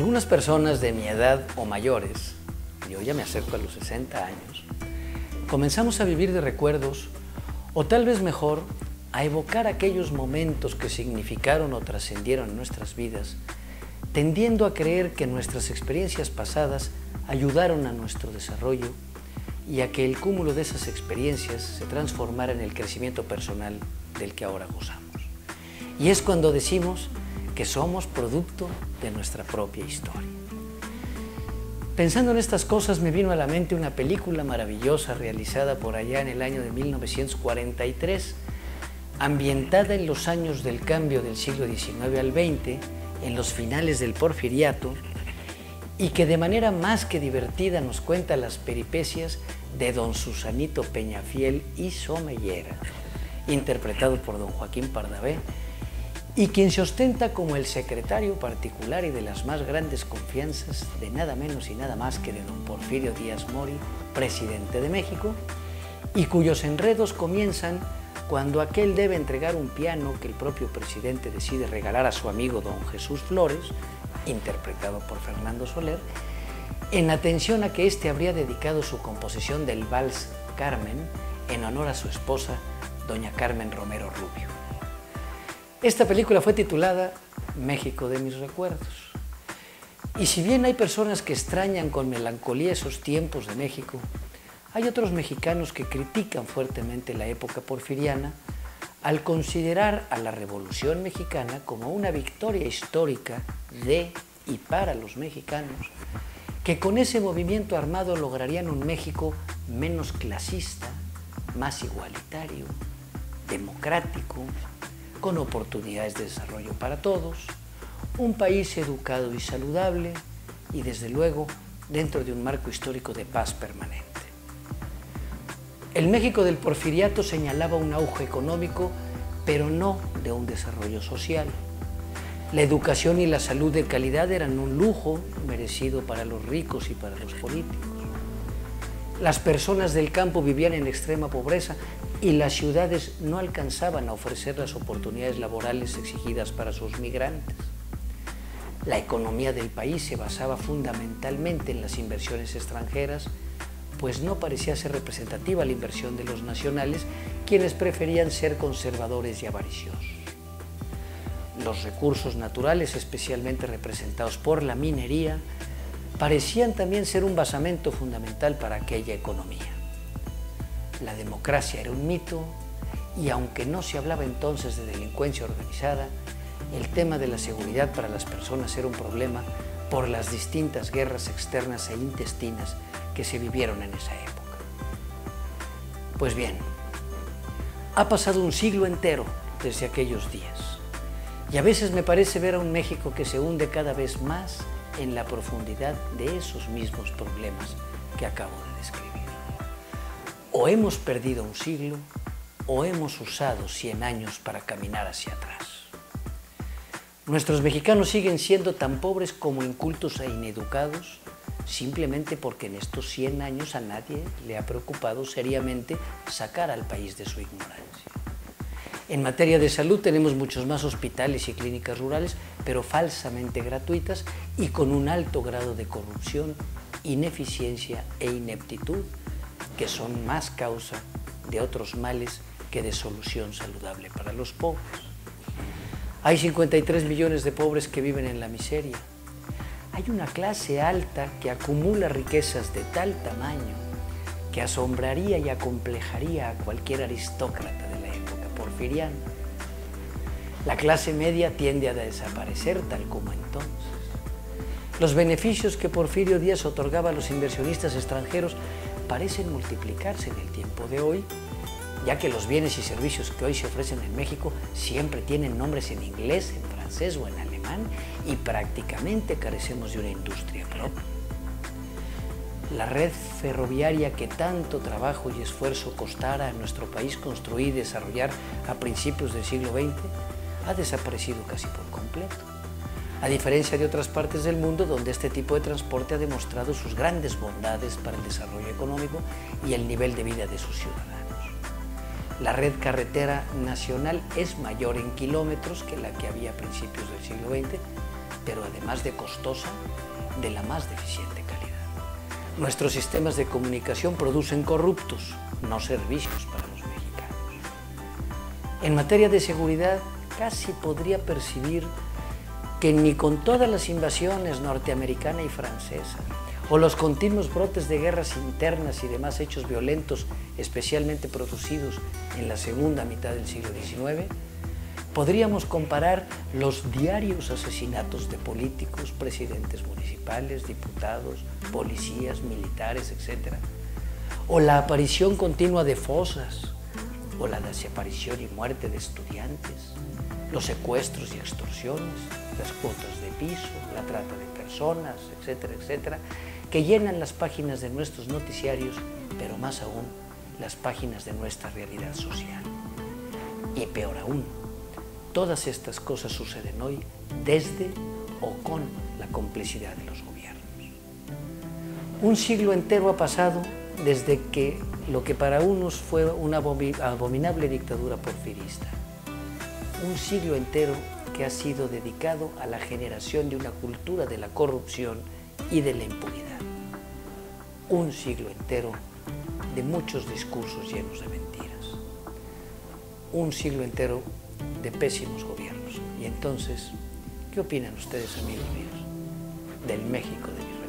Algunas personas de mi edad o mayores, yo ya me acerco a los 60 años, comenzamos a vivir de recuerdos o tal vez mejor, a evocar aquellos momentos que significaron o trascendieron en nuestras vidas, tendiendo a creer que nuestras experiencias pasadas ayudaron a nuestro desarrollo y a que el cúmulo de esas experiencias se transformara en el crecimiento personal del que ahora gozamos. Y es cuando decimos que somos producto de nuestra propia historia. Pensando en estas cosas me vino a la mente una película maravillosa realizada por allá en el año de 1943, ambientada en los años del cambio del siglo XIX al XX, en los finales del Porfiriato, y que de manera más que divertida nos cuenta las peripecias de don Susanito Peñafiel y Somellera, interpretado por don Joaquín Pardavé, y quien se ostenta como el secretario particular y de las más grandes confianzas de nada menos y nada más que de don Porfirio Díaz Mori, presidente de México, y cuyos enredos comienzan cuando aquel debe entregar un piano que el propio presidente decide regalar a su amigo don Jesús Flores, interpretado por Fernando Soler, en atención a que éste habría dedicado su composición del Vals Carmen en honor a su esposa, doña Carmen Romero Rubio. Esta película fue titulada México de mis recuerdos. Y si bien hay personas que extrañan con melancolía esos tiempos de México, hay otros mexicanos que critican fuertemente la época porfiriana al considerar a la Revolución Mexicana como una victoria histórica de y para los mexicanos, que con ese movimiento armado lograrían un México menos clasista, más igualitario, democrático, con oportunidades de desarrollo para todos, un país educado y saludable y, desde luego, dentro de un marco histórico de paz permanente. El México del Porfiriato señalaba un auge económico, pero no de un desarrollo social. La educación y la salud de calidad eran un lujo merecido para los ricos y para los políticos. Las personas del campo vivían en extrema pobreza y las ciudades no alcanzaban a ofrecer las oportunidades laborales exigidas para sus migrantes. La economía del país se basaba fundamentalmente en las inversiones extranjeras, pues no parecía ser representativa la inversión de los nacionales, quienes preferían ser conservadores y avariciosos. Los recursos naturales, especialmente representados por la minería, parecían también ser un basamento fundamental para aquella economía. La democracia era un mito y, aunque no se hablaba entonces de delincuencia organizada, el tema de la seguridad para las personas era un problema por las distintas guerras externas e intestinas que se vivieron en esa época. Pues bien, ha pasado un siglo entero desde aquellos días y a veces me parece ver a un México que se hunde cada vez más en la profundidad de esos mismos problemas que acabo de describir. O hemos perdido un siglo o hemos usado 100 años para caminar hacia atrás. Nuestros mexicanos siguen siendo tan pobres como incultos e ineducados simplemente porque en estos 100 años a nadie le ha preocupado seriamente sacar al país de su ignorancia. En materia de salud tenemos muchos más hospitales y clínicas rurales, pero falsamente gratuitas y con un alto grado de corrupción, ineficiencia e ineptitud, que son más causa de otros males que de solución saludable para los pobres. Hay 53 millones de pobres que viven en la miseria. Hay una clase alta que acumula riquezas de tal tamaño que asombraría y acomplejaría a cualquier aristócrata de la época porfiriana. La clase media tiende a desaparecer tal como entonces. Los beneficios que Porfirio Díaz otorgaba a los inversionistas extranjeros parecen multiplicarse en el tiempo de hoy, ya que los bienes y servicios que hoy se ofrecen en México siempre tienen nombres en inglés, en francés o en alemán y prácticamente carecemos de una industria propia. La red ferroviaria que tanto trabajo y esfuerzo costara a nuestro país construir y desarrollar a principios del siglo XX ha desaparecido casi por completo, a diferencia de otras partes del mundo donde este tipo de transporte ha demostrado sus grandes bondades para el desarrollo económico y el nivel de vida de sus ciudadanos. La red carretera nacional es mayor en kilómetros que la que había a principios del siglo XX, pero además de costosa, de la más deficiente calidad. Nuestros sistemas de comunicación producen corruptos, no servicios para los mexicanos. En materia de seguridad, casi podría percibir que ni con todas las invasiones norteamericana y francesa, o los continuos brotes de guerras internas y demás hechos violentos, especialmente producidos en la segunda mitad del siglo XIX, podríamos comparar los diarios asesinatos de políticos, presidentes municipales, diputados, policías, militares, etc. O la aparición continua de fosas, o la desaparición y muerte de estudiantes, los secuestros y extorsiones, las cuotas de piso, la trata de personas, etcétera, etcétera, que llenan las páginas de nuestros noticiarios, pero más aún las páginas de nuestra realidad social. Y peor aún, todas estas cosas suceden hoy desde o con la complicidad de los gobiernos. Un siglo entero ha pasado desde que lo que para unos fue una abominable dictadura porfirista. Un siglo entero que ha sido dedicado a la generación de una cultura de la corrupción y de la impunidad. Un siglo entero de muchos discursos llenos de mentiras. Un siglo entero de pésimos gobiernos. Y entonces, ¿qué opinan ustedes, amigos míos, del México de mis